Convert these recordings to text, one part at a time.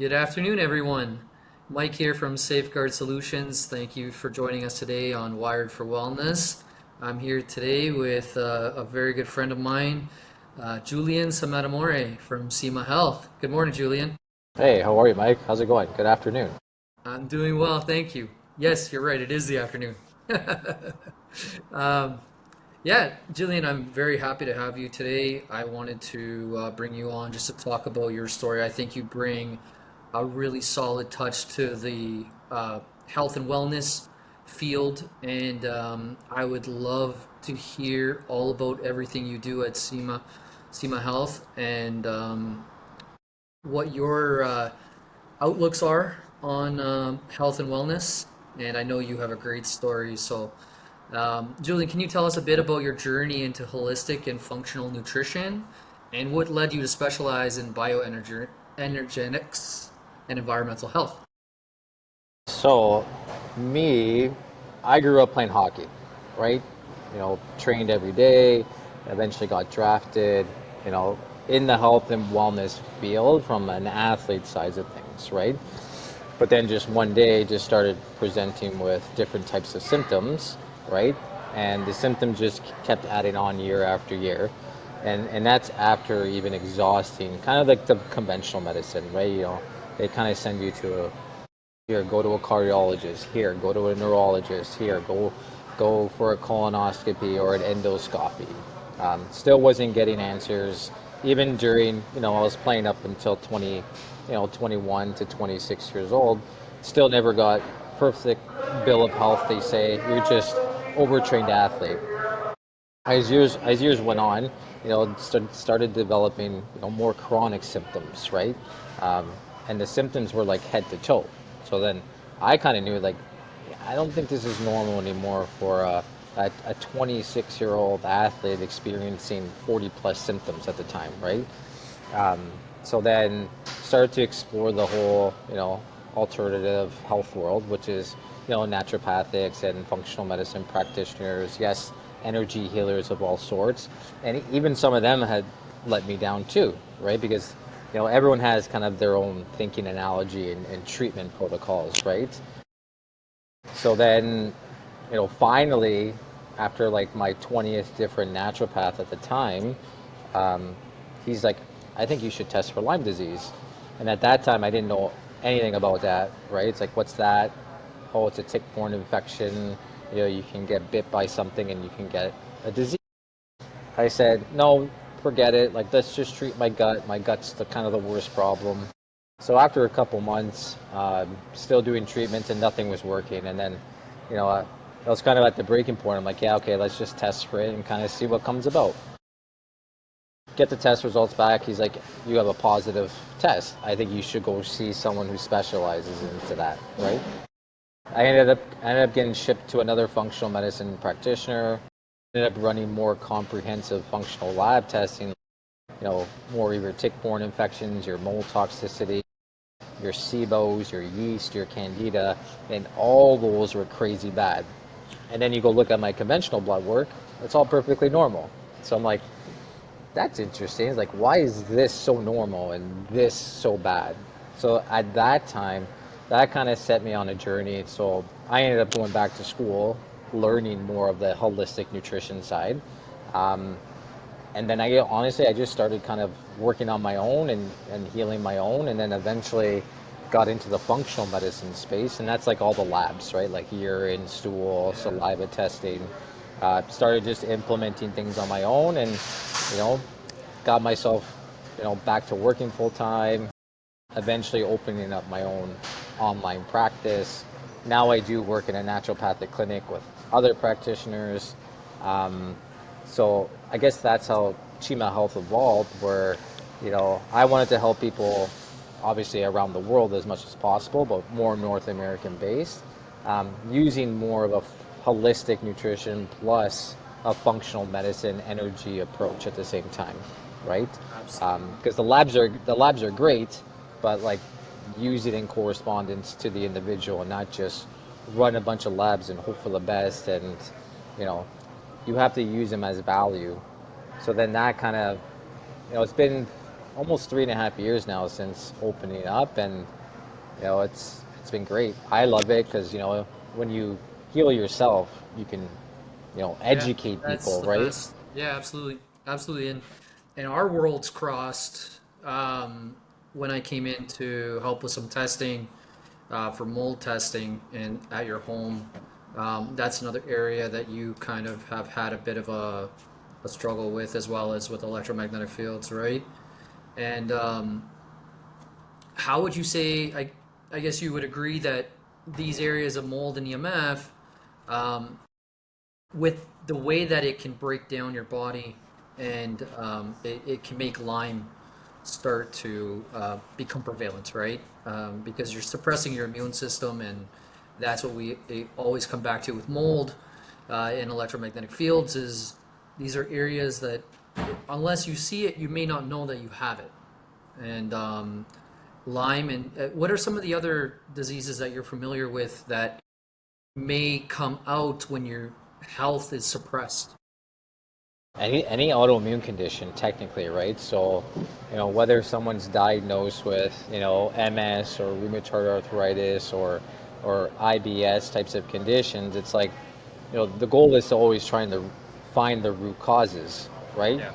Good afternoon, everyone. Mike here from Safeguard Solutions. Thank you for joining us today on Wired for Wellness. I'm here today with a very good friend of mine, Julian Cimadamore from Cima Health. Good morning, Julian. Hey, how are you, Mike? How's it going? Good afternoon. I'm doing well, thank you. Yes, you're right, it is the afternoon. um, yeah, Julian, I'm very happy to have you today. I wanted to bring you on just to talk about your story. I think you bring a really solid touch to the health and wellness field, and I would love to hear all about everything you do at Cima Health, and what your outlooks are on health and wellness. And I know you have a great story, so Julian, can you tell us a bit about your journey into holistic and functional nutrition and what led you to specialize in bioenergetics and environmental health? So, me, I grew up playing hockey, right? Trained every day, eventually got drafted, you know, in the health and wellness field from an athlete side of things, right? But then just one day just started presenting with different types of symptoms, right? And the symptoms just kept adding on year after year. And that's after even exhausting kind of like the conventional medicine, right? They kind of send you to here, go to a cardiologist, here, go to a neurologist, here, go for a colonoscopy or an endoscopy. Still wasn't getting answers, even during, I was playing up until 21 to 26 years old. Still never got perfect bill of health. They say you're just overtrained athlete. As years went on, started developing, more chronic symptoms, right? Um, and the symptoms were like head to toe. So then I kind of knew, like, I don't think this is normal anymore for a 26-year-old athlete experiencing 40 plus symptoms at the time, right? Um, so then started to explore the whole, alternative health world, which is, naturopathics and functional medicine practitioners, yes, energy healers of all sorts. And even some of them had let me down too, right? Because, everyone has kind of their own thinking analogy and treatment protocols, right? So then, finally, after like my 20th different naturopath at the time, um, he's like, I think you should test for Lyme disease. And at that time, I didn't know anything about that, right? It's like, what's that? Oh, it's a tick-borne infection. You can get bit by something and you can get a disease. I said, no, forget it. Like, let's just treat my gut. My gut's the kind of the worst problem. So after a couple months, still doing treatments and nothing was working. And then, I was kind of at the breaking point. I'm like, yeah, okay, let's just test for it and kind of see what comes about. Get the test results back. He's like, you have a positive test. I think you should go see someone who specializes into that, right? I ended up getting shipped to another functional medicine practitioner. Ended up running more comprehensive functional lab testing, more of your tick-borne infections, your mold toxicity, your SIBOs, your yeast, your candida, and all those were crazy bad. And then you go look at my conventional blood work, it's all perfectly normal. So I'm like, that's interesting. It's like, why is this so normal and this so bad? So at that time, that kind of set me on a journey. So I ended up going back to school, learning more of the holistic nutrition side. Um, and then I just started kind of working on my own and healing my own. And then eventually got into the functional medicine space. And that's like all the labs, right? Like urine, stool, saliva testing. Started just implementing things on my own and, you know, got myself, back to working full time, eventually opening up my own online practice. Now I do work in a naturopathic clinic with other practitioners. Um, so I guess that's how Cima Health evolved, where, I wanted to help people obviously around the world as much as possible, but more North American based, using more of a holistic nutrition plus a functional medicine energy approach at the same time, right? Absolutely. Because the labs are great, but like use it in correspondence to the individual and not just run a bunch of labs and hope for the best. And you know, you have to use them as value. So then that kind of, it's been almost 3.5 years now since opening up, and it's been great. I love it because when you heal yourself, you can Yeah, educate that's people, the right? best. Yeah, absolutely, absolutely. And our worlds crossed when I came in to help with some testing for mold testing and at your home. That's another area that you kind of have had a bit of a struggle with, as well as with electromagnetic fields, right? And how would you say? I guess you would agree that these areas of mold and EMF, um, with the way that it can break down your body, and it can make Lyme start to become prevalent, right? Because you're suppressing your immune system, and that's what we always come back to with mold in electromagnetic fields. Is these are areas that, unless you see it, you may not know that you have it. And Lyme, and what are some of the other diseases that you're familiar with that may come out when your health is suppressed? Any autoimmune condition, technically, right? So, whether someone's diagnosed with, MS or rheumatoid arthritis or IBS types of conditions, it's like, the goal is to always trying to find the root causes, right? Yeah.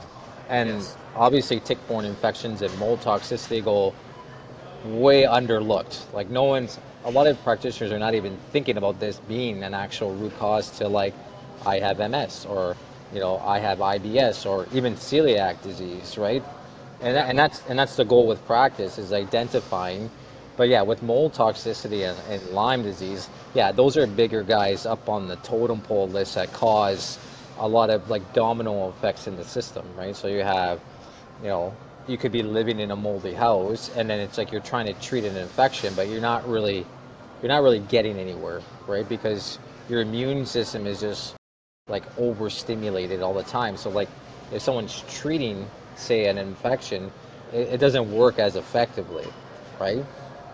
And Yes. obviously, tick-borne infections and mold toxicity go way underlooked. Like a lot of practitioners are not even thinking about this being an actual root cause to, like, I have MS, or I have IBS, or even celiac disease, right? And Yeah. that's the goal with practice, is identifying. But yeah, with mold toxicity and Lyme disease, yeah, those are bigger guys up on the totem pole list that cause a lot of, like, domino effects in the system, right? So you have, you know, you could be living in a moldy house, and then it's like you're trying to treat an infection, but you're not really getting anywhere, right? Because your immune system is just, like, overstimulated all the time. So, like, if someone's treating, say, an infection, it doesn't work as effectively, right?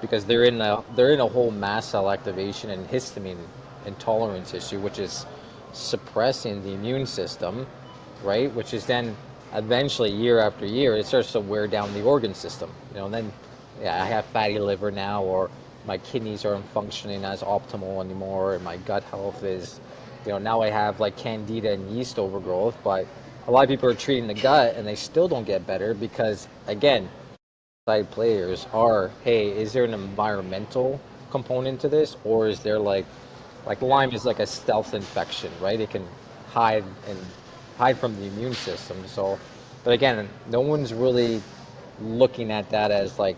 Because they're in a whole mast cell activation and histamine intolerance issue, which is suppressing the immune system, right? Which is then eventually, year after year, it starts to wear down the organ system. And then, yeah, I have fatty liver now, or my kidneys aren't functioning as optimal anymore, and my gut health is, now I have, like, candida and yeast overgrowth. But a lot of people are treating the gut and they still don't get better because, again, side players are, hey, is there an environmental component to this, or is there, like Yeah. Lyme is like a stealth infection, right? It can hide and hide from the immune system. So, but again, no one's really looking at that as, like,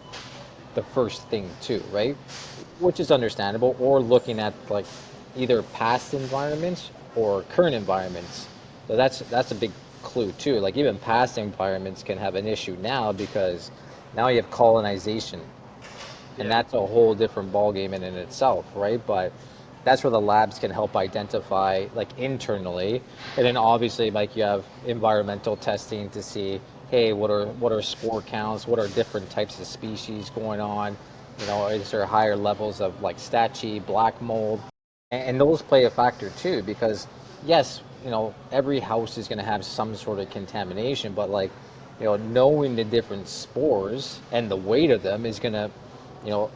the first thing too, right? Which is understandable, or looking at, like, either past environments or current environments. So that's a big clue too. Like, even past environments can have an issue now, because now you have colonization, and Yeah. that's a whole different ballgame in itself, right? But that's where the labs can help identify, like, internally, and then obviously, like, you have environmental testing to see, hey, what are spore counts, what are different types of species going on, is there higher levels of, like, stachy, black mold, and those play a factor too, because yes, every house is going to have some sort of contamination, but, like, knowing the different spores and the weight of them is going to,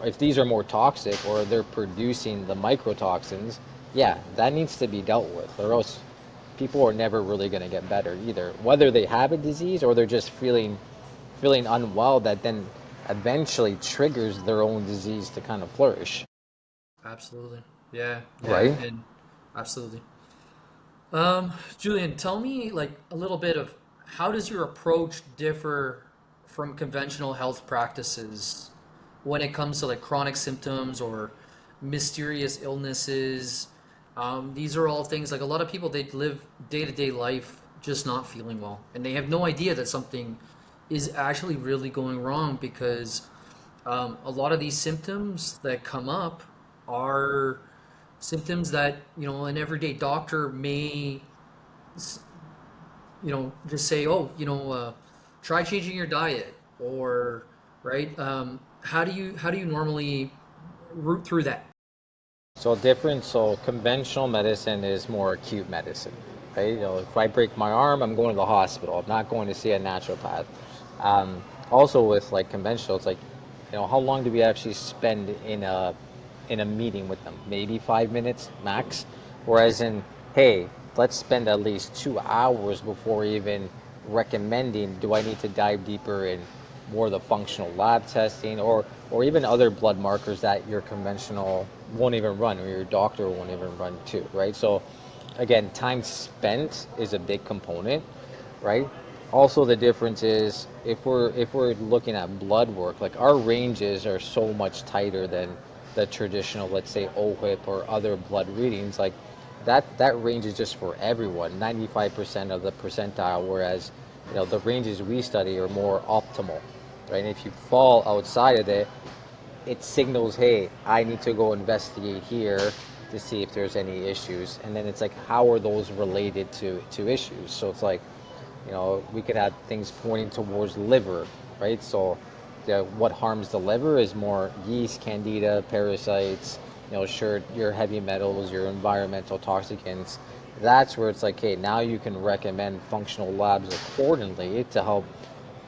if these are more toxic or they're producing the microtoxins, yeah, that needs to be dealt with, or else people are never really going to get better either, whether they have a disease or they're just feeling unwell, that then eventually triggers their own disease to kind of flourish, Absolutely. Yeah. Yeah. right? And absolutely. Julian, tell me like a little bit of how does your approach differ from conventional health practices when it comes to like chronic symptoms or mysterious illnesses? These are all things like a lot of people they live day to day life just not feeling well, and they have no idea that something is actually really going wrong because a lot of these symptoms that come up are symptoms that an everyday doctor may just say, oh, try changing your diet, or right. How do you normally root through that? So conventional medicine is more acute medicine, right? If I break my arm, I'm going to the hospital. I'm not going to see a naturopath. Also with like conventional, it's like, how long do we actually spend in a meeting with them? Maybe 5 minutes max. Whereas in, hey, let's spend at least 2 hours before even recommending, do I need to dive deeper in more of the functional lab testing, or even other blood markers that your conventional won't even run, or your doctor won't even run too, right? So again, time spent is a big component, right? Also, the difference is if we're looking at blood work, like our ranges are so much tighter than the traditional, let's say OHIP or other blood readings. Like that range is just for everyone, 95% of the percentile, whereas the ranges we study are more optimal, right? And if you fall outside of it, it signals, hey, I need to go investigate here to see if there's any issues. And then it's like, how are those related to issues? So it's like, we could have things pointing towards liver, right? So what harms the liver is more yeast, candida, parasites, sure, your heavy metals, your environmental toxicants. That's where it's like, hey, now you can recommend functional labs accordingly to help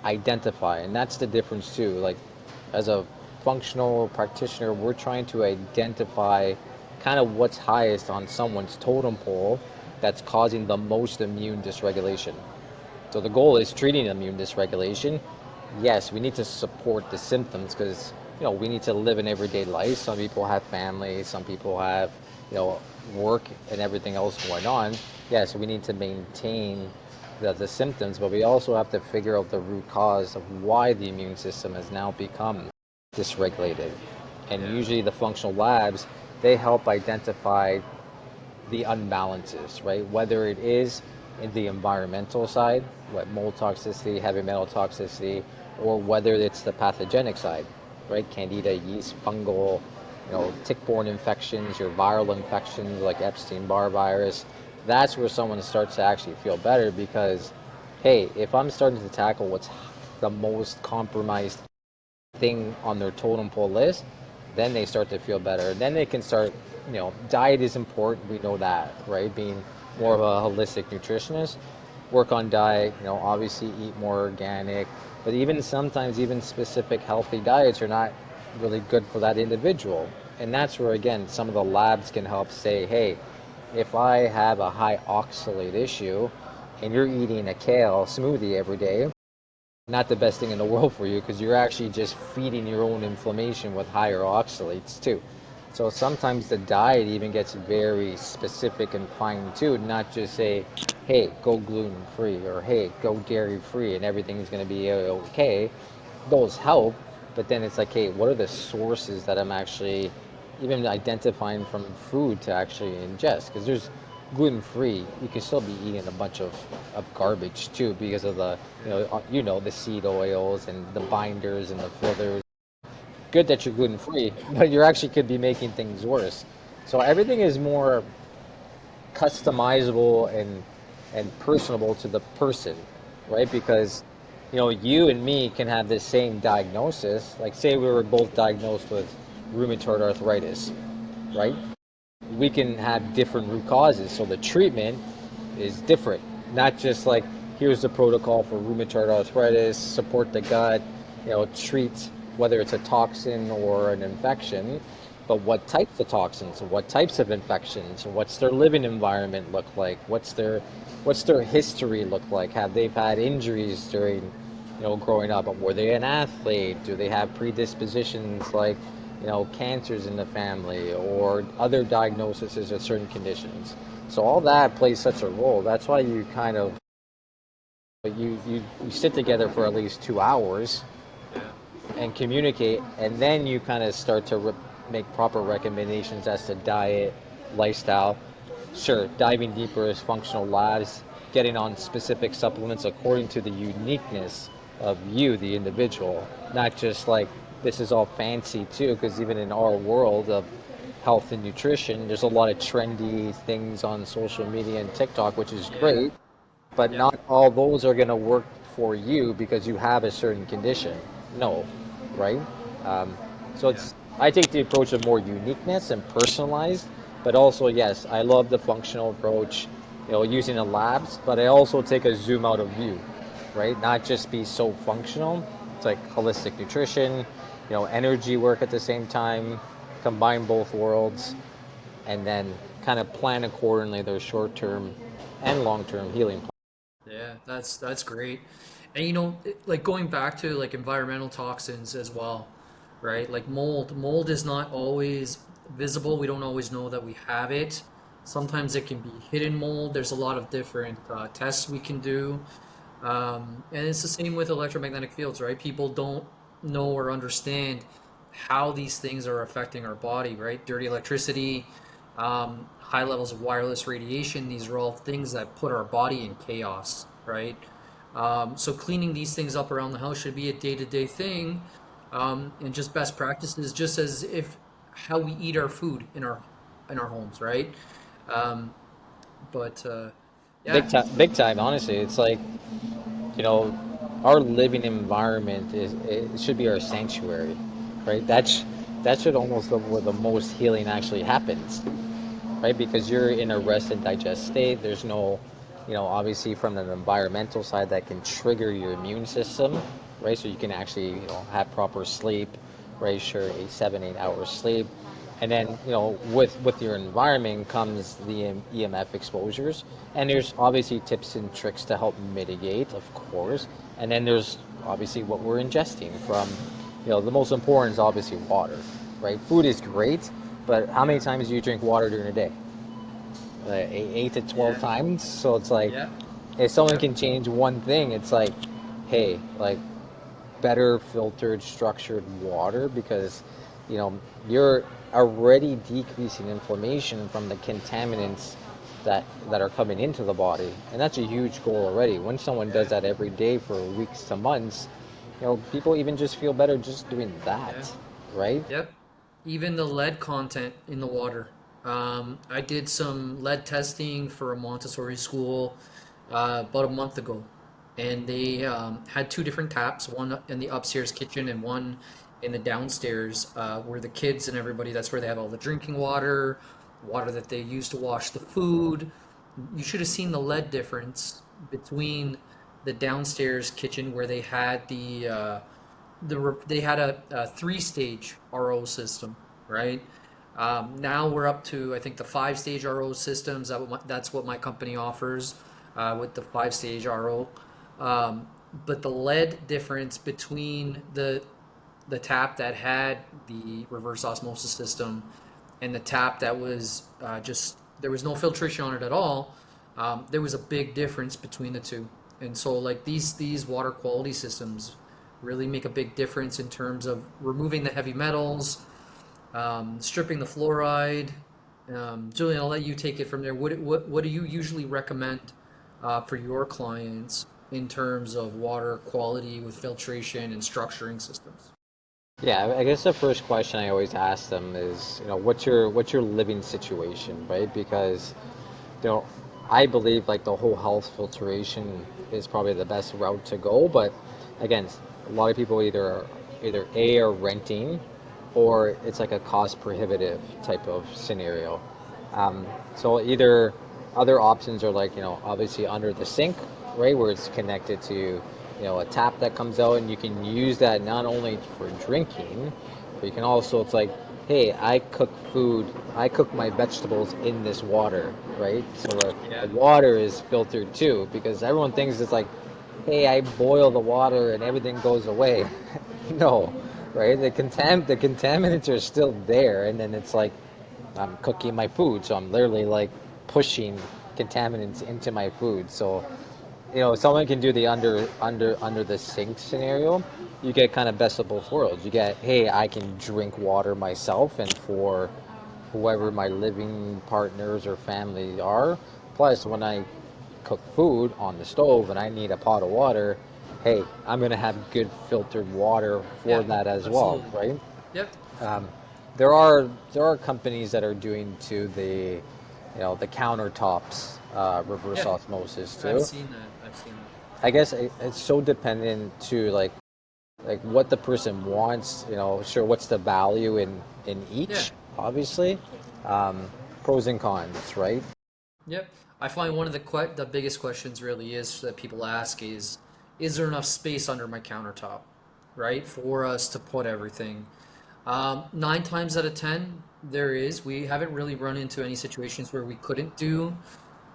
identify. And that's the difference too. Like, as a functional practitioner, we're trying to identify kind of what's highest on someone's totem pole that's causing the most immune dysregulation. So the goal is treating immune dysregulation. Yes, we need to support the symptoms because we need to live an everyday life. Some people have families, some people have work and everything else going on. Yes, we need to maintain the symptoms, but we also have to figure out the root cause of why the immune system has now become dysregulated. And usually the functional labs, they help identify the unbalances, right? Whether it is in the environmental side, what mold toxicity, heavy metal toxicity, or whether it's the pathogenic side, right? Candida, yeast, fungal, tick-borne infections, your viral infections like Epstein-Barr virus. That's where someone starts to actually feel better because, hey, if I'm starting to tackle what's the most compromised thing on their totem pole list, then they start to feel better. Then they can start, diet is important. We know that, right? Being more of a holistic nutritionist, work on diet, obviously eat more organic, but even sometimes even specific healthy diets are not really good for that individual. And that's where, again, some of the labs can help say, hey, if I have a high oxalate issue and you're eating a kale smoothie every day, not the best thing in the world for you because you're actually just feeding your own inflammation with higher oxalates too. So sometimes the diet even gets very specific and fine-tuned, not just say, hey, go gluten-free or hey, go dairy-free and everything's going to be okay. Those help, but then it's like, hey, what are the sources that I'm actually even identifying from food to actually ingest? Because there's gluten-free, you can still be eating a bunch of garbage too because of the, the seed oils and the binders and the fillers. Good that you're gluten-free, but you actually could be making things worse. So everything is more customizable and personable to the person, right? Because you and me can have the same diagnosis. Like say we were both diagnosed with rheumatoid arthritis, right? We can have different root causes, so the treatment is different. Not just like here's the protocol for rheumatoid arthritis, support the gut, treat whether it's a toxin or an infection, but what types of toxins, what types of infections, what's their living environment look like, what's their history look like, have they had injuries during growing up, were they an athlete, do they have predispositions like cancers in the family or other diagnoses of certain conditions. So all that plays such a role. That's why you kind of you sit together for at least 2 hours and communicate, and then you kind of start to make proper recommendations as to diet, lifestyle. Sure, diving deeper is functional labs, getting on specific supplements according to the uniqueness of you, the individual, not just like this is all fancy too, because even in our world of health and nutrition, there's a lot of trendy things on social media and TikTok, which is great, but not all those are going to work for you because you have a certain condition. No, right? So I take the approach of more uniqueness and personalized, but also, yes, I love the functional approach, using the labs, but I also take a zoom out of view, right? Not just be so functional, it's like holistic nutrition, energy work at the same time, combine both worlds, and then kind of plan accordingly their short-term and long-term healing plan. Yeah, that's great. And like going back to like environmental toxins as well, right? Like mold. Mold is not always visible. We don't always know that we have it. Sometimes it can be hidden mold. There's a lot of different tests we can do. And it's the same with electromagnetic fields, right? People don't know or understand how these things are affecting our body, right? Dirty electricity, high levels of wireless radiation, these are all things that put our body in chaos, right? So cleaning these things up around the house should be a day-to-day thing, and just best practices, just as if how we eat our food in our homes, right? Um, but Big yeah, time, big time. Honestly, it's like you know, our living environment it should be our sanctuary, right? That should almost be where the most healing actually happens, right? Because you're in a rest and digest state. There's no, obviously from an environmental side that can trigger your immune system, right? So you can actually, have proper sleep, right? Sure, 7, 8 hours sleep. And then, with your environment comes the EMF exposures. And there's obviously tips and tricks to help mitigate, of course. And then there's obviously what we're ingesting from, the most important is obviously water, right? Food is great, but how many times do you drink water during a day? 8 to 12 yeah, times. So it's like, yeah, if someone yep, can change one thing, it's like, hey, like better filtered, structured water because, you're already decreasing inflammation from the contaminants that are coming into the body, and that's a huge goal already. When someone does yeah, that every day for weeks to months, people even just feel better just doing yeah. that, right? Yep. Even the lead content in the water. I did some lead testing for a Montessori school about a month ago, and they had two different taps, one in the upstairs kitchen and one in the downstairs, where the kids and everybody, that's where they have all the drinking water, water that they use to wash the food. You should have seen the lead difference between the downstairs kitchen where they had they had a three-stage RO system, right? Now we're up to I think the five-stage RO systems. That's what my company offers with the five-stage RO. But the lead difference between the tap that had the reverse osmosis system and the tap that was just there was no filtration on it at all. There was a big difference between the two, and so like these water quality systems really make a big difference in terms of removing the heavy metals, stripping the fluoride. Julian, I'll let you take it from there. What do you usually recommend for your clients in terms of water quality with filtration and structuring systems? Yeah, I guess the first question I always ask them is, what's your living situation, right? Because, you know, I believe like the whole health filtration is probably the best route to go. But again, a lot of people either A are renting, or it's like a cost prohibitive type of scenario. So either other options are like, obviously under the sink, right, where it's connected to, a tap that comes out, and you can use that not only for drinking, but you can also, it's like, hey, I cook my vegetables in this water, right? So the Yeah, water is filtered too, because everyone thinks it's like, hey, I boil the water and everything goes away. No, right? The contaminants are still there, and then it's like I'm cooking my food, so I'm literally like pushing contaminants into my food. So, someone can do the under the sink scenario. You get kind of best of both worlds. You get, hey, I can drink water myself, and for whoever my living partners or family are. Plus, when I cook food on the stove and I need a pot of water, hey, I'm gonna have good filtered water for yeah, that as well, absolutely. right? Yep. Um, there are companies that are doing to the countertops reverse Yeah, osmosis I've too. seen that. I've seen that. I guess it's so dependent to like what the person wants. Sure, what's the value in Yeah. each, obviously. Um, Pros and cons, right? Yep. I find one of the biggest questions really is that people ask is there enough space under my countertop, right, for us to put everything. 9 times out of 10, we haven't really run into any situations where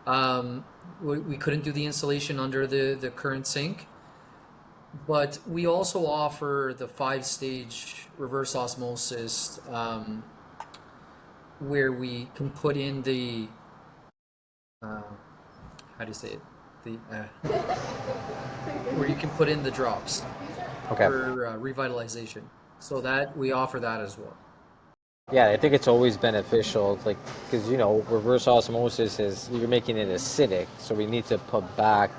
um, we couldn't do the installation under the current sink. But we also offer the 5 stage reverse osmosis, where we can put in the, uh, how do you say it? The Where you can put in the drops Okay. for revitalization. So that we offer that as well. Yeah, I think it's always beneficial, like, because reverse osmosis is you're making it acidic, so we need to put back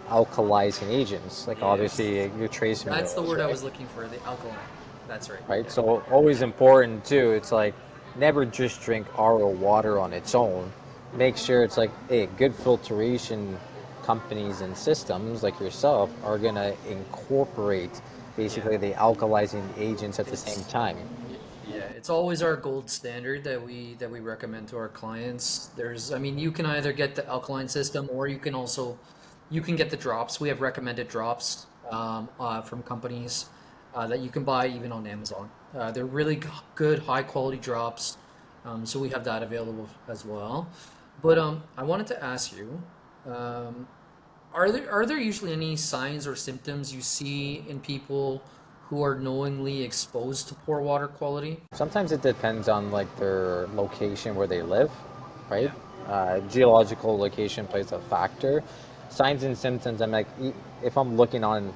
alkalizing agents, like Yes. obviously your trace That's the minerals, word I right? was looking for, the alkaline. That's right. Right. Yeah. So always important too. It's like never just drink RO water on its own. Make sure it's like, hey, good filtration companies and systems like yourself are gonna incorporate Yeah. basically the alkalizing agents at the same It's time. Yeah, it's always our gold standard that we recommend to our clients. I mean, you can either get the alkaline system, or you can get the drops. We have recommended drops, from companies, that you can buy even on Amazon. They're really good, high quality drops. So we have that available as well. But I wanted to ask you, um, are there usually any signs or symptoms you see in people who are knowingly exposed to poor water quality? Sometimes it depends on like their location where they live, right? Yeah. Geological location plays a factor. Signs and symptoms. If I'm looking on,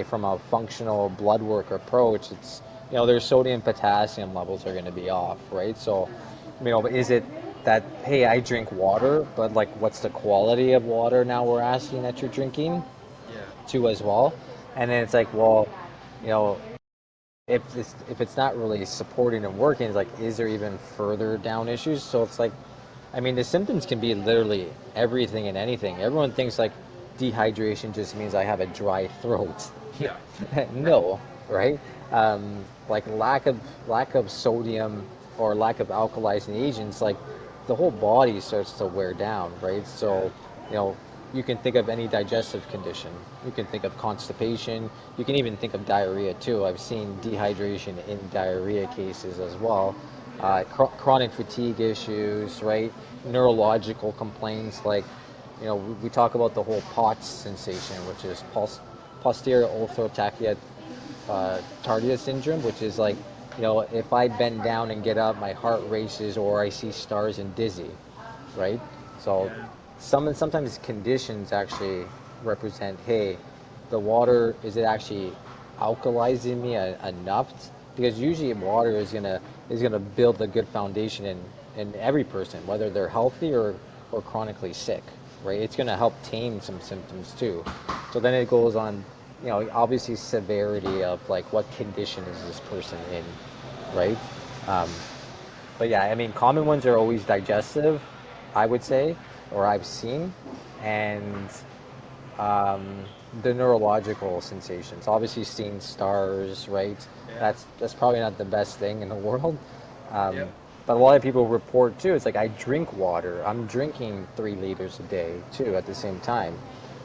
from a functional blood work approach, it's their sodium potassium levels are going to be off, right? So, is it that, hey, I drink water, but like, what's the quality of water now we're asking that you're drinking Yeah. too as well? And then it's like, well, you know, if it's not really supporting and working, it's like, is there even further down issues? So it's like, I mean, the symptoms can be literally everything and anything. Everyone thinks like dehydration just means I have a dry throat. Yeah. Right. No, right? Like lack of sodium or lack of alkalizing agents, like the whole body starts to wear down, right? Yeah. So, you know, you can think of any digestive condition. You can think of constipation. You can even think of diarrhea too. I've seen dehydration in diarrhea cases as well. Yeah. Chronic fatigue issues, right? Neurological complaints like, we talk about the whole POTS sensation, which is posterior orthotachia tardius syndrome, which is like, if I bend down and get up, my heart races or I see stars and dizzy, right? So Yeah. sometimes conditions actually represent, hey, the water, is it actually alkalizing me enough? Because usually water is gonna build a good foundation in every person, whether they're healthy or chronically sick, right? It's gonna help tame some symptoms too. So then it goes on, obviously severity of like what condition is this person in, right? Um, but yeah, I mean, common ones are always digestive, I would say, or I've seen, and um, the neurological sensations. Obviously, seeing stars, right? Yeah. That's probably not the best thing in the world. Um, Yep. but a lot of people report too. It's like I drink water. I'm drinking 3 liters a day too at the same time.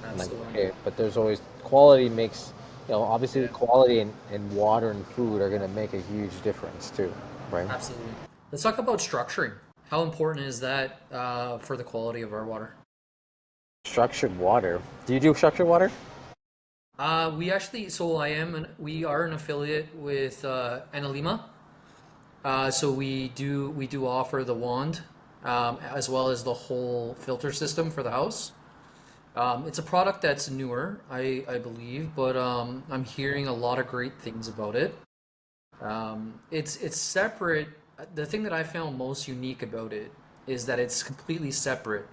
I'm like, Absolutely. okay, but there's always quality makes, obviously the Yeah. quality in water and food are going to make a huge difference too, right? Absolutely. Let's talk about structuring. How important is that, for the quality of our water? Structured water. Do you do structured water? We are an affiliate with Analima. So we do offer the wand, as well as the whole filter system for the house. It's a product that's newer, I believe, but I'm hearing a lot of great things about it. It's separate. The thing that I found most unique about it is that it's completely separate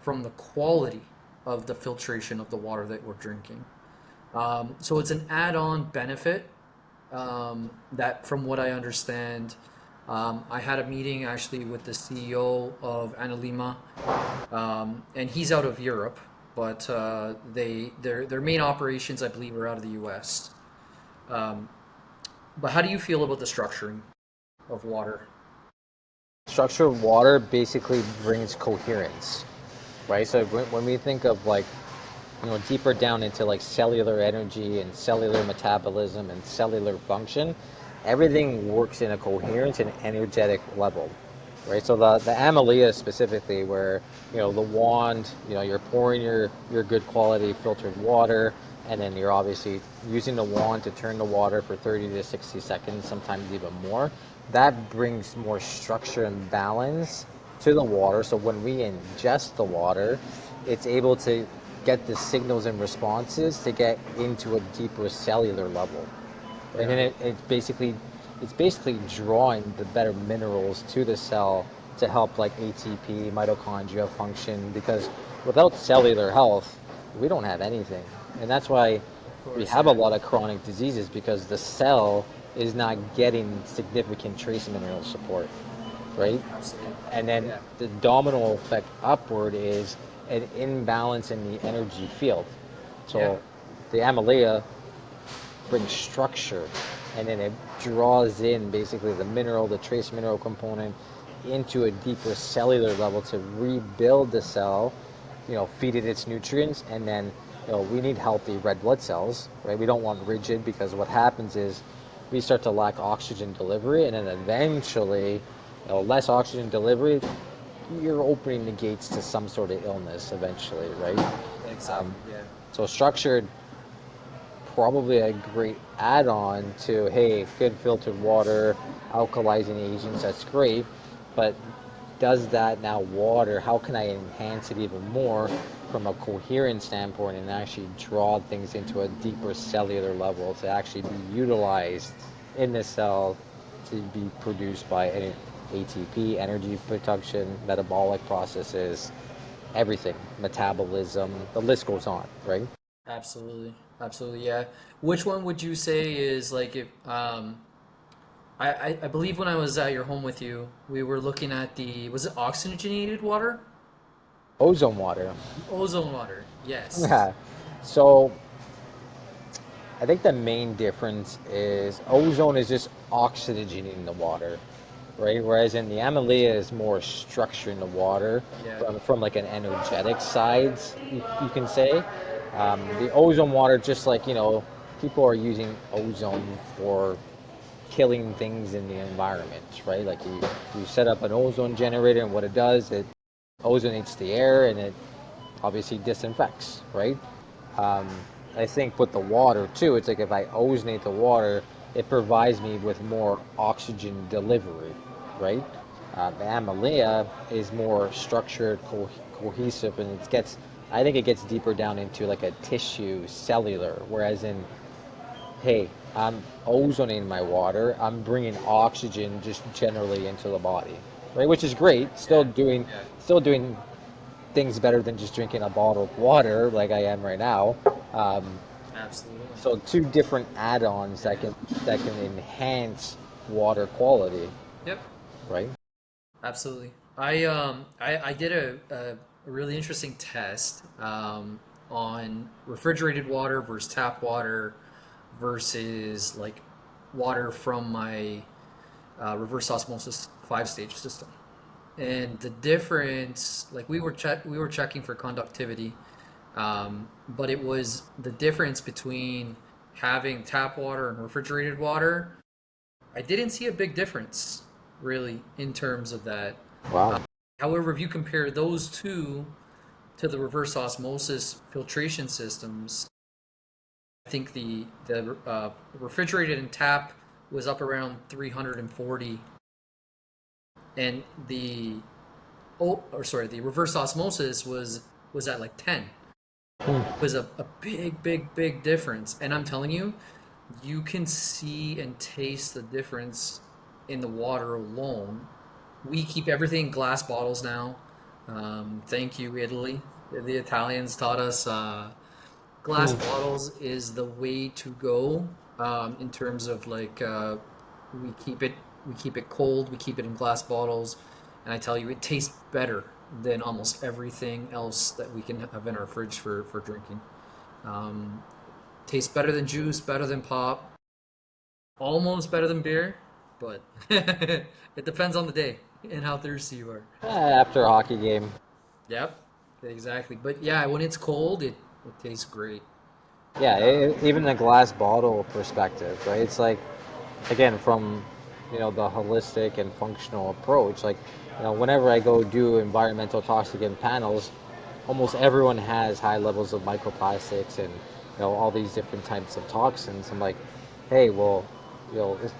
from the quality of the filtration of the water that we're drinking. So it's an add-on benefit, that, from what I understand, I had a meeting actually with the CEO of Analima, and he's out of Europe, but their main operations, I believe, are out of the U.S. Um, but how do you feel about the structuring of water? Structured water basically brings coherence, right? So when we think of like deeper down into like cellular energy and cellular metabolism and cellular function, everything works in a coherence and energetic level, right? So the Amalia specifically, where the wand, you're pouring your good quality filtered water, and then you're obviously using the wand to turn the water for 30 to 60 seconds, sometimes even more. That brings more structure and balance to the water. So when we ingest the water, it's able to get the signals and responses to get into a deeper cellular level. And Yeah. then it's basically drawing the better minerals to the cell to help like ATP, mitochondria function, because without cellular health, we don't have anything. And that's why Of we course, have a yeah. lot of chronic diseases, because the cell is not getting significant trace mineral support, right? Absolutely. And then Yeah. the domino effect upward is an imbalance in the energy field. Yeah. So the Amalia brings structure, and then it draws in basically the mineral, the trace mineral component into a deeper cellular level to rebuild the cell, feed it its nutrients, and then we need healthy red blood cells, right? We don't want rigid, because what happens is we start to lack oxygen delivery, and then eventually, less oxygen delivery, you're opening the gates to some sort of illness eventually, right? Exactly. Yeah. So structured, probably a great add-on to, hey, good filtered water, alkalizing agents, that's great, but does that now water, how can I enhance it even more from a coherent standpoint and actually draw things into a deeper cellular level to actually be utilized in the cell to be produced by any ATP, energy production, metabolic processes, everything, metabolism, the list goes on, right? Absolutely. Absolutely. Yeah. Which one would you say is like if I believe when I was at your home with you, we were looking at the was it oxygenated water? Ozone water. The ozone water. Yes. Yeah. So I think the main difference is ozone is just oxygenating the water, right? Whereas in the Amalia is more structuring the water Yeah. from like an energetic side, you can say. The ozone water, just like, people are using ozone for killing things in the environment, right? Like you set up an ozone generator, and what it does, it ozonates the air, and it obviously disinfects, right? Um, I think with the water too, it's like if I ozonate the water, it provides me with more oxygen delivery, right? The Amalia is more structured, cohesive, and I think it gets deeper down into like a tissue, cellular. Whereas in, hey, I'm ozonating my water, I'm bringing oxygen just generally into the body, right? Which is great. Yeah. Yeah. Still doing things better than just drinking a bottle of water like I am right now. Um, Absolutely. so two different add-ons that can enhance water quality, Yep. right? Absolutely. I did a really interesting test on refrigerated water versus tap water versus like water from my reverse osmosis 5 stage system. And the difference, like we were checking for conductivity, but it was the difference between having tap water and refrigerated water. I didn't see a big difference really in terms of that. Wow. However, if you compare those two to the reverse osmosis filtration systems, I think the refrigerated and tap was up around 340, and the reverse osmosis was at like 10. It was a big difference, and I'm telling you, you can see and taste the difference in the water alone. We keep everything in glass bottles now. Thank you, Italy. The Italians taught us glass bottles is the way to go in terms of like we keep it we keep it cold, we keep it in glass bottles, and I tell you, it tastes better than almost everything else that we can have in our fridge for drinking. Um, Tastes better than juice, better than pop, almost better than beer, but it depends on the day and how thirsty you are. After a hockey game. Yep, exactly. But yeah, when it's cold, It tastes great. Yeah, Uh, even the glass bottle perspective, right? It's like, again, from the holistic and functional approach, like whenever I go do environmental toxicant panels, almost everyone has high levels of microplastics and all these different types of toxins. I'm like, hey, well,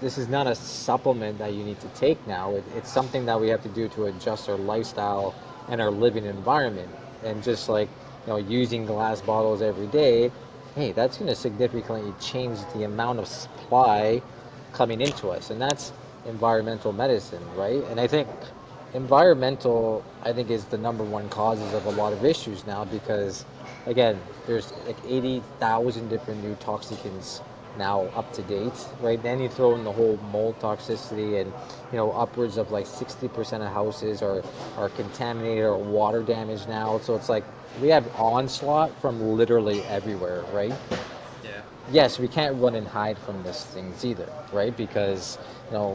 this is not a supplement that you need to take now. It's something that we have to do to adjust our lifestyle and our living environment. And just like using glass bottles every day, hey, that's going to significantly change the amount of supply coming into us, and that's environmental medicine, right? And I think environmental, I think, is the number one causes of a lot of issues now because, again, there's like 80,000 different new toxicants now up to date, right? Then you throw in the whole mold toxicity, and upwards of like 60% of houses are contaminated or water damaged now. So it's like we have onslaught from literally everywhere, right? yeah. Yes, we can't run and hide from these things either, right? Because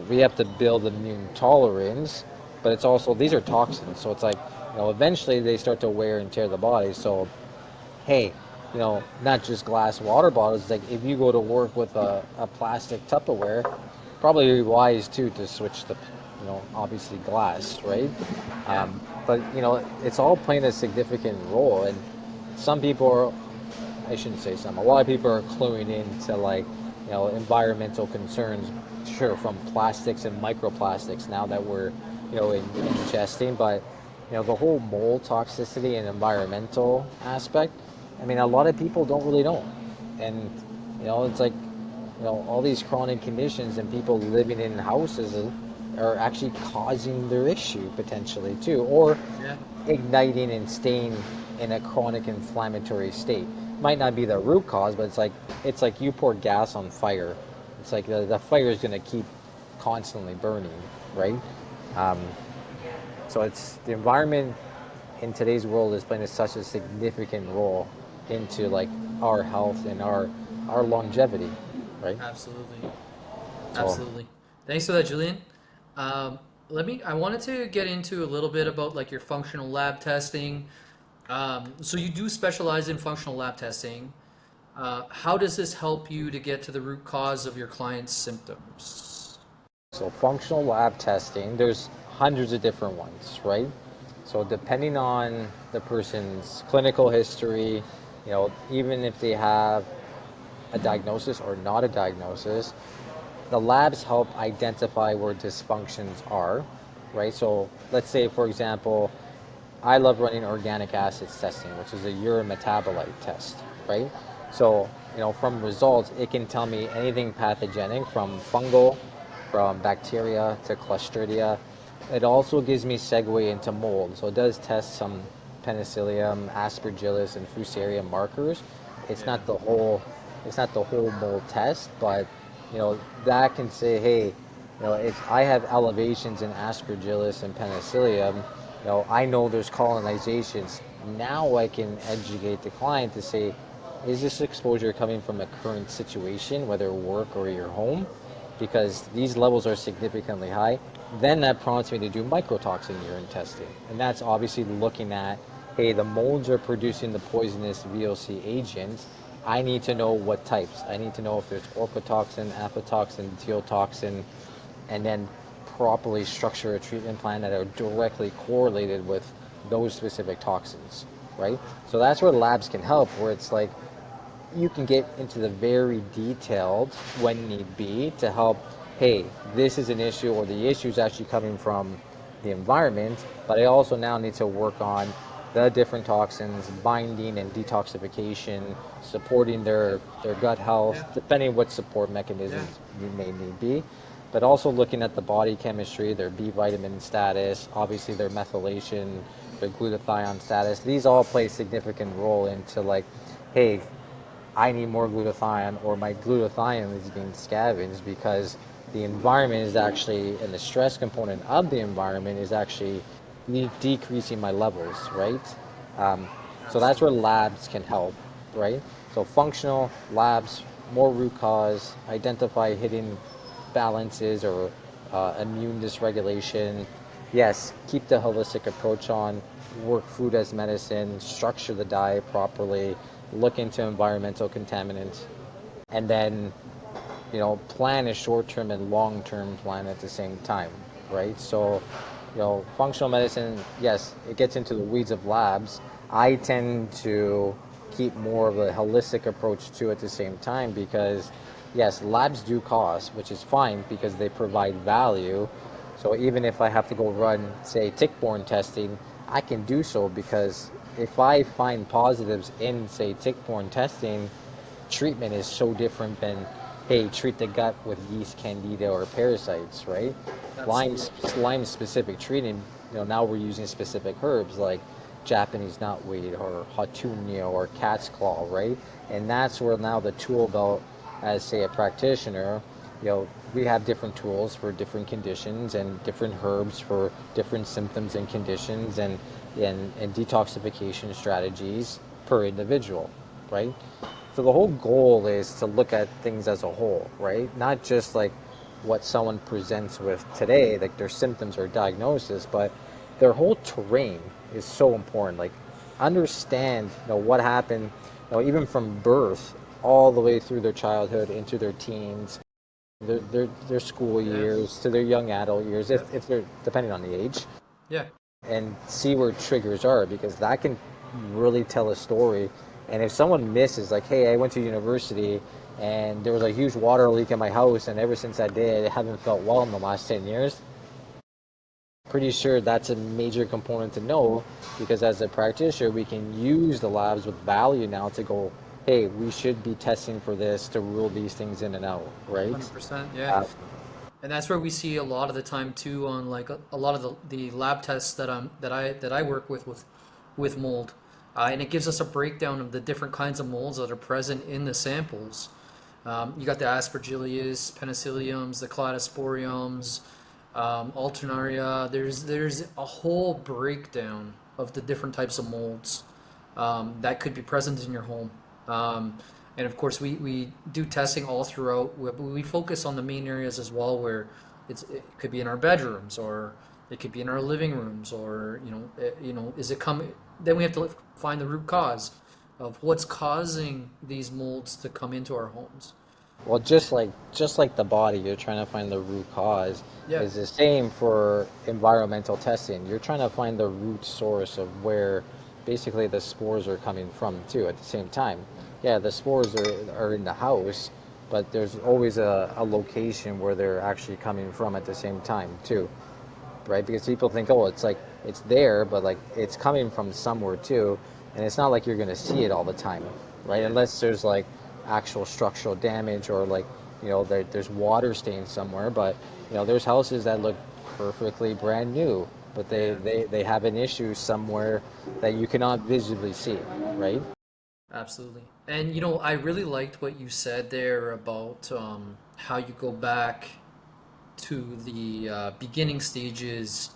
we have to build immune tolerance, but it's also these are toxins, so it's like eventually they start to wear and tear the body. So hey, not just glass water bottles. Like if you go to work with a plastic Tupperware, probably wise too to switch to obviously glass, right? Yeah. But it's all playing a significant role, and some people are, I shouldn't say some. A lot of people are cluing into like, environmental concerns, sure, from plastics and microplastics now that we're, ingesting. But, the whole mold toxicity and environmental aspect, I mean, a lot of people don't really know. And, it's like, all these chronic conditions and people living in houses are actually causing their issue potentially too, or Yeah. igniting and staying in a chronic inflammatory state. Might not be the root cause, but it's like you pour gas on fire. It's like the fire is going to keep constantly burning, right? Um, so it's the environment in today's world is playing such a significant role into like our health and our longevity, right? Absolutely. So Absolutely. Thanks for that, Julian. Um, I wanted to get into a little bit about like your functional lab testing. So you do specialize in functional lab testing. How does this help you to get to the root cause of your client's symptoms? So functional lab testing, there's hundreds of different ones, right? So depending on the person's clinical history, even if they have a diagnosis or not a diagnosis, the labs help identify where dysfunctions are, right? So let's say, for example, I love running organic acids testing, which is a urometabolite test, right? So, from results, it can tell me anything pathogenic from fungal, from bacteria to Clostridia. It also gives me segue into mold. So it does test some Penicillium, Aspergillus, and Fusarium markers. It's Yeah. not the whole, it's not the whole mold test, but that can say, hey, if I have elevations in Aspergillus and Penicillium, I know there's colonizations. Now I can educate the client to say, is this exposure coming from a current situation, whether work or your home? Because these levels are significantly high. Then that prompts me to do mycotoxin urine testing. And that's obviously looking at, hey, the molds are producing the poisonous VOC agents. I need to know what types. I need to know if there's orthotoxin, aflatoxin, teotoxin, and then properly structure a treatment plan that are directly correlated with those specific toxins, right? So that's where labs can help, where it's like you can get into the very detailed when need be to help, hey, this is an issue, or the issue is actually coming from the environment, but I also now need to work on the different toxins, binding and detoxification, supporting their gut health, Yeah. depending what support Yeah. mechanisms you may need be, but also looking at the body chemistry, their B vitamin status, obviously their methylation, their glutathione status. These all play a significant role into like, hey, I need more glutathione, or my glutathione is being scavenged because the environment is actually, and the stress component of the environment is actually decreasing my levels, right? Um, so that's where Absolutely. labs can help, right? So functional labs, more root cause, identify hidden balances or immune dysregulation. Yes, keep the holistic approach on, work food as medicine, structure the diet properly, look into environmental contaminants, and then plan a short-term and long-term plan at the same time, right? So, functional medicine, yes, it gets into the weeds of labs. I tend to keep more of a holistic approach to at the same time because, yes, labs do cost, which is fine because they provide value. So even if I have to go run, say, tick-borne testing, I can do so because if I find positives in, say, tick-borne testing, treatment is so different than, hey, treat the gut with yeast, candida, or parasites, right? Lyme, Absolutely. Lyme specific treating, now we're using specific herbs like Japanese knotweed or hatunia or cat's claw, right? And that's where now the tool belt, as say a practitioner, we have different tools for different conditions and different herbs for different symptoms and conditions and detoxification strategies per individual, right? So the whole goal is to look at things as a whole, right? Not just like what someone presents with today, like their symptoms or diagnosis, but their whole terrain is so important. Like understand, what happened, even from birth all the way through their childhood into their teens, their school Yeah. years to their young adult years, Yeah. if they're depending on the age, Yeah. and see where triggers are because that can really tell a story. And if someone misses, like, hey, I went to university and there was a huge water leak in my house, and ever since that day, I haven't felt well in the last 10 years, pretty sure that's a major component to know because as a practitioner, we can use the labs with value now to go, hey, we should be testing for this to rule these things in and out, right? 100%. Yeah. Uh, And that's where we see a lot of the time too on like a lot of the lab tests that I work with mold, and it gives us a breakdown of the different kinds of molds that are present in the samples. You got the Aspergillus, Penicilliums, the Cladosporiums, Alternaria. There's a whole breakdown of the different types of molds that could be present in your home. And of course, we do testing all throughout. We focus on the main areas as well, where it could be in our bedrooms, or it could be in our living rooms, or is it coming? Then we have to find the root cause of what's causing these molds to come into our homes. Well, just like the body, you're trying to find the root cause. Yeah, Is the same for environmental testing. You're trying to find the root source of where basically the spores are coming from too at the same time. Yeah, the spores are in the house, but there's always a location where they're actually coming from at the same time too, right? Because people think, oh, it's like it's there, but like it's coming from somewhere too, and it's not like you're going to see it all the time, right? yeah, Unless there's like actual structural damage or like there's water stains somewhere. But there's houses that look perfectly brand new, but they yeah. they they have an issue somewhere that you cannot visibly see, right? Absolutely. And I really liked what you said there about how you go back to the beginning stages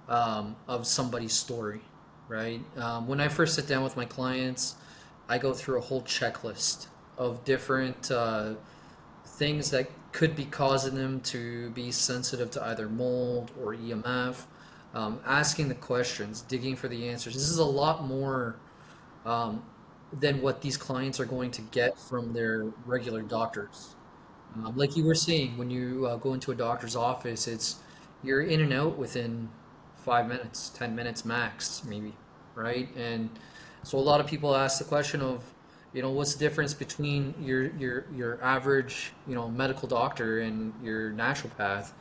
of somebody's story, right? When I first sit down with my clients, I go through a whole checklist of different things that could be causing them to be sensitive to either mold or EMF, asking the questions, digging for the answers. This is a lot more um, than what these clients are going to get from their regular doctors. Like you were saying, when you go into a doctor's office, you're in and out within 5 minutes, 10 minutes max, maybe, right? And so a lot of people ask the question of, what's the difference between your average, medical doctor and your naturopath?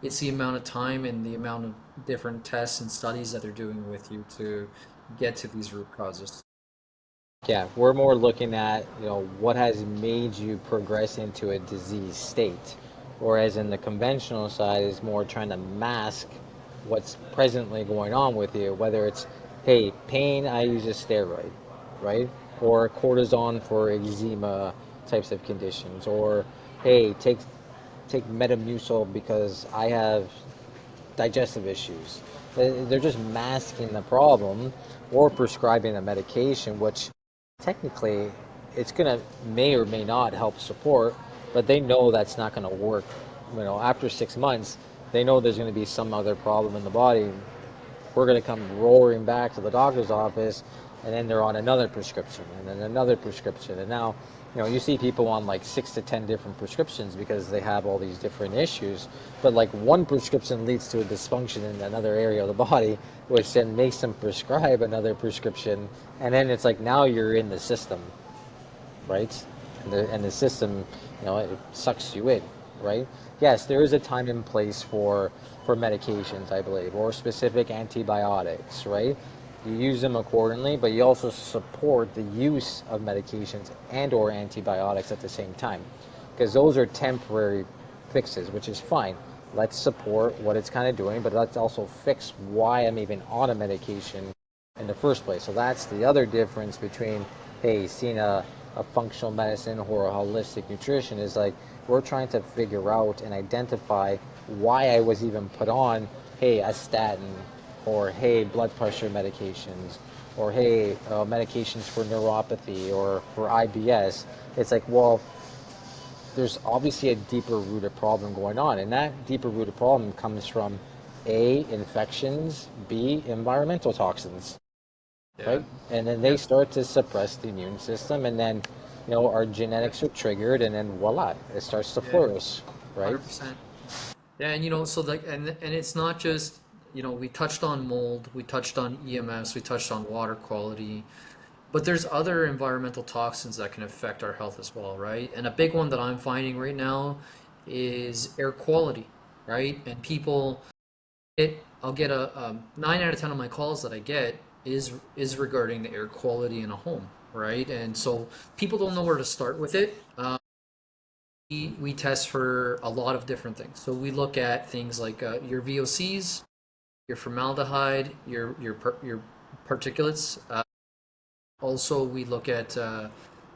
It's the amount of time and the amount of different tests and studies that they're doing with you to get to these root causes. Yeah, we're more looking at, what has made you progress into a disease state. Whereas in the conventional side is more trying to mask what's presently going on with you, whether it's, hey, pain, I use a steroid, right? Or cortisone for eczema types of conditions, or hey, take Metamucil because I have digestive issues. They're just masking the problem or prescribing a medication, which technically it's gonna may or may not help support, but they know that's not gonna work. After 6 months, they know there's gonna be some other problem in the body. We're gonna come roaring back to the doctor's office, and then they're on another prescription, and then another prescription, and now, you see people on like 6 to 10 different prescriptions because they have all these different issues. But like one prescription leads to a dysfunction in another area of the body, which then makes them prescribe another prescription, and then it's like now you're in the system, right? And the system, it sucks you in, right? Yes, there is a time and place for medications, I believe, or specific antibiotics, right? You use them accordingly, but you also support the use of medications and or antibiotics at the same time, because those are temporary fixes, which is fine. Let's support what it's kind of doing, but let's also fix why I'm even on a medication in the first place. So that's the other difference between, hey, seeing a functional medicine or a holistic nutrition is like, we're trying to figure out and identify why I was even put on, hey, a statin, or hey, blood pressure medications, or hey, medications for neuropathy or for IBS. It's like, well, there's obviously a deeper rooted problem going on, and that deeper rooted problem comes from A, infections, B, environmental toxins, right? And then they start to suppress the immune system, and then our genetics are triggered, and then voila, it starts to flourish, right? 100%. Yeah, and so like, and it's not just, we touched on mold, we touched on EMS, we touched on water quality, but there's other environmental toxins that can affect our health as well, right? And a big one that I'm finding right now is air quality, right? And I'll get a 9 out of 10 of my calls that I get is regarding the air quality in a home, right? And so people don't know where to start with it. We test for a lot of different things. So we look at things like your VOCs, your formaldehyde, your particulates. Also, we look at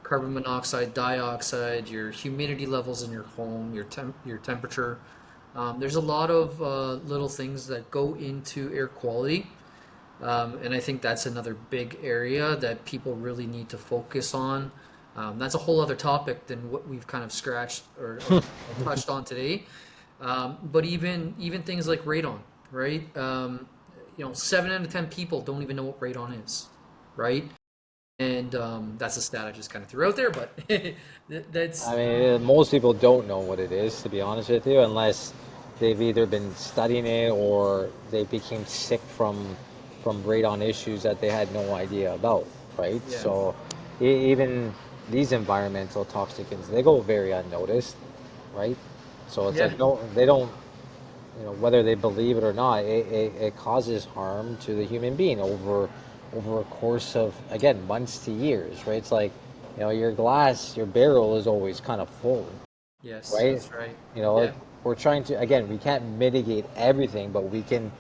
carbon monoxide, dioxide, your humidity levels in your home, your temperature. There's a lot of little things that go into air quality, and I think that's another big area that people really need to focus on. That's a whole other topic than what we've kind of scratched or touched on today. But even things like radon, right? 7 out of 10 people don't even know what radon is, right? And that's a stat I just kind of threw out there, but that's I mean, most people don't know what it is, to be honest with you, unless they've either been studying it or they became sick from radon issues that they had no idea about, right? yeah, So even these environmental toxicants, they go very unnoticed, right? So it's yeah, like, no, they don't, whether they believe it or not, it causes harm to the human being over a course of, again, months to years, right? It's like, your barrel is always kind of full, yes, right? that's right. Like, Yeah, we're trying to, again, we can't mitigate everything, but we can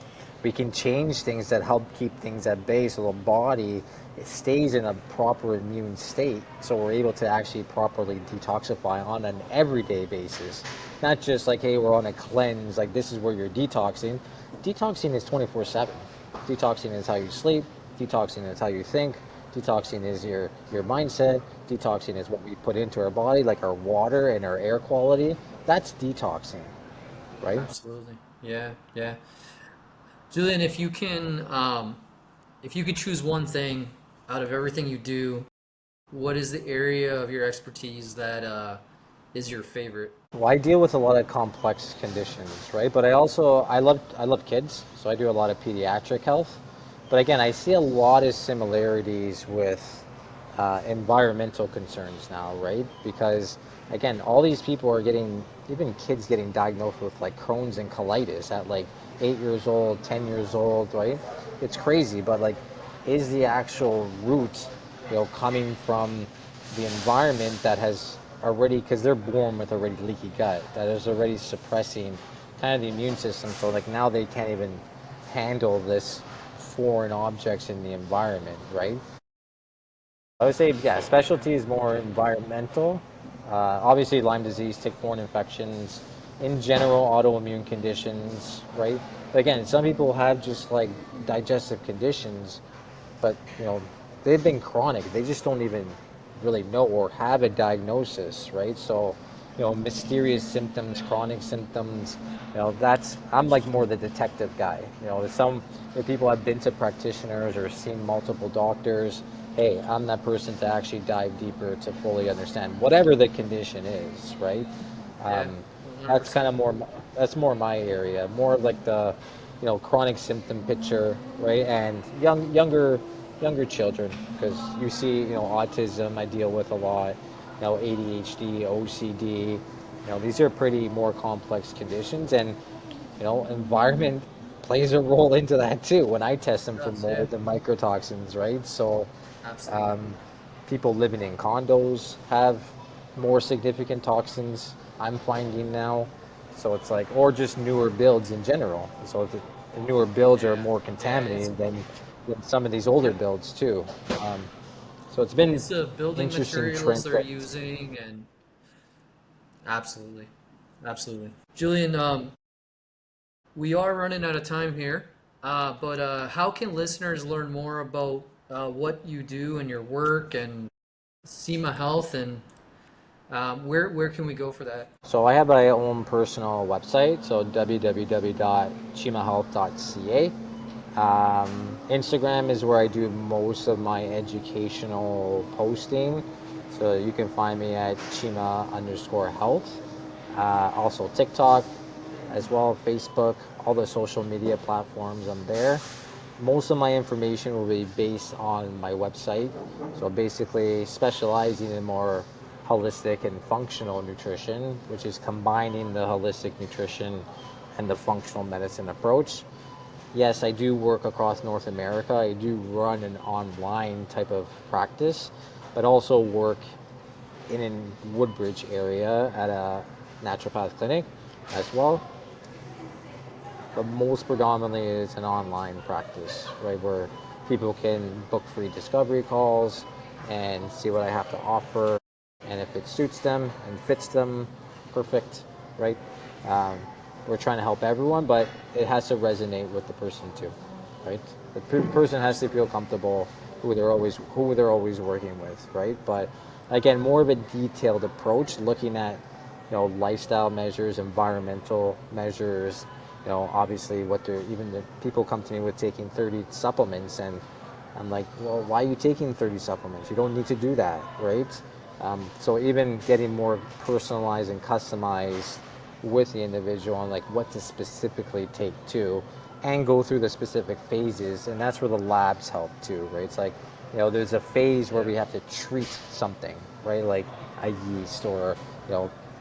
change things that help keep things at bay, so the body, it stays in a proper immune state, so we're able to actually properly detoxify on an everyday basis. Not just like, hey, we're on a cleanse, like this is where you're detoxing. Detoxing is 24/7. Detoxing is how you sleep, detoxing is how you think, detoxing is your mindset, detoxing is what we put into our body, like our water and our air quality. That's detoxing, right? absolutely. Yeah, yeah. Julian, if you could choose one thing out of everything you do, what is the area of your expertise that is your favorite? Well, I deal with a lot of complex conditions, right? But I love kids, so I do a lot of pediatric health. But again, I see a lot of similarities with environmental concerns now, right? Because again, all these people are getting, even kids getting diagnosed with like Crohn's and colitis at like 8 years old, 10 years old, right? It's crazy, but like, is the actual root, coming from the environment that has already, because they're born with already leaky gut, that is already suppressing kind of the immune system. So like now they can't even handle this foreign objects in the environment, right? I would say, yeah, specialty is more environmental. Obviously, Lyme disease, tick-borne infections, in general, autoimmune conditions, right? But again, some people have just like digestive conditions, but they've been chronic. They just don't even really know or have a diagnosis, right? So mysterious symptoms, chronic symptoms. I'm like more the detective guy. If people have been to practitioners or seen multiple doctors, hey, I'm that person to actually dive deeper to fully understand whatever the condition is, right? Yeah, Um, that's kind 100%. of more, that's more my area, more like the, chronic symptom picture, right? And younger children, because you see, autism I deal with a lot, ADHD, OCD, these are pretty more complex conditions, and environment plays a role into that too. When I test them It for does, yeah, mold and mycotoxins, right? So absolutely. um, people living in condos have more significant toxins, I'm finding now. So it's like, or just newer builds in general. So the newer builds are Yeah, more yeah, it's contaminated than some of these older yep. builds too. Um, so it's been It's the building interesting materials trend. they're using, and absolutely, absolutely. Julian, we are running out of time here, but how can listeners learn more about what you do and your work and Cima Health, and where can we go for that? So I have my own personal website, so www.cimahealth.ca. Instagram is where I do most of my educational posting. So you can find me at Chima_health. Also TikTok as well, Facebook, all the social media platforms, I'm there. Most of my information will be based on my website. So basically specializing in more holistic and functional nutrition, which is combining the holistic nutrition and the functional medicine approach. Yes, I do work across North America. I do run an online type of practice, but also work in a Woodbridge area at a naturopath clinic as well. But most predominantly is an online practice, right, where people can book free discovery calls and see what I have to offer, and if it suits them and fits them, perfect, right? Um, we're trying to help everyone, but it has to resonate with the person too, right? The person has to feel Absolutely. comfortable who they're always working with, right? But again, more of a detailed approach, looking at lifestyle measures, environmental measures, obviously what they're, even the people come to me with taking 30 supplements, and I'm like, well, why are you taking 30 supplements? You don't need to do that, right? So even getting more personalized and customized with the individual on like what to specifically take too, and go through the specific phases, and that's where the labs help too, right? It's like, there's a phase where Yeah. we have to treat something, right? Like a yeast, or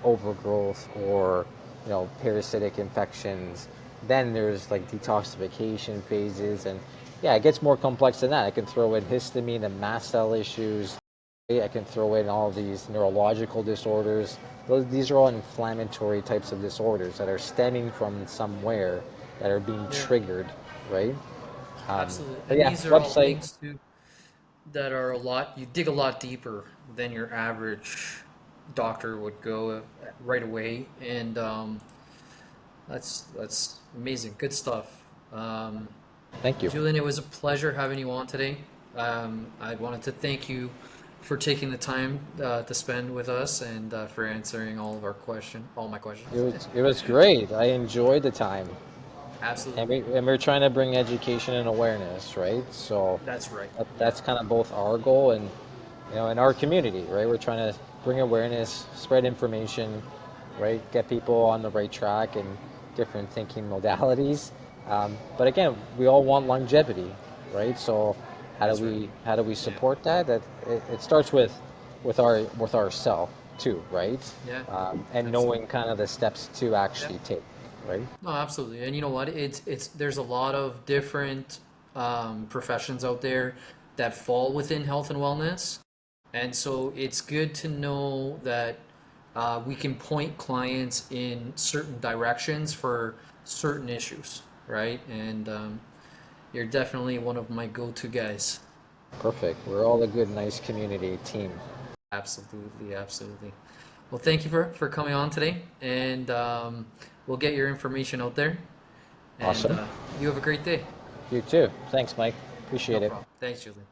overgrowth, or parasitic infections. Then there's like detoxification phases, and yeah, it gets more complex than that. I can throw in histamine and mast cell issues. I can throw in all these neurological disorders. These are all inflammatory types of disorders that are stemming from somewhere, that are being Yeah, triggered, right? absolutely. But And yeah, these are all website. things too that are you dig a lot deeper than your average doctor would go right away, and that's amazing. Good stuff. Thank you. Julian, it was a pleasure having you on today. I wanted to thank you for taking the time to spend with us, and for answering all my questions. It was great. I enjoyed the time. And, Absolutely. we're trying to bring education and awareness, right? So That's right. Yeah. that's kind of both our goal and in our community, right? We're trying to bring awareness, spread information, right? Get people on the right track and different thinking modalities. But again, we all want longevity, right? So That's right. how do we Yeah. support that? That it starts with ourself too, right? Yeah. And knowing Absolutely. kind of the steps to Yeah. actually take, right? No, absolutely. And you know what? It's there's a lot of different professions out there that fall within health and wellness. And so it's good to know that we can point clients in certain directions for certain issues, right? And you're definitely one of my go-to guys. Perfect. We're all a good, nice community team. Absolutely, absolutely. Well, thank you for coming on today, and we'll get your information out there. And Awesome. you have a great day. You too. Thanks, Mike. No Appreciate it. problem. Thanks, Julie.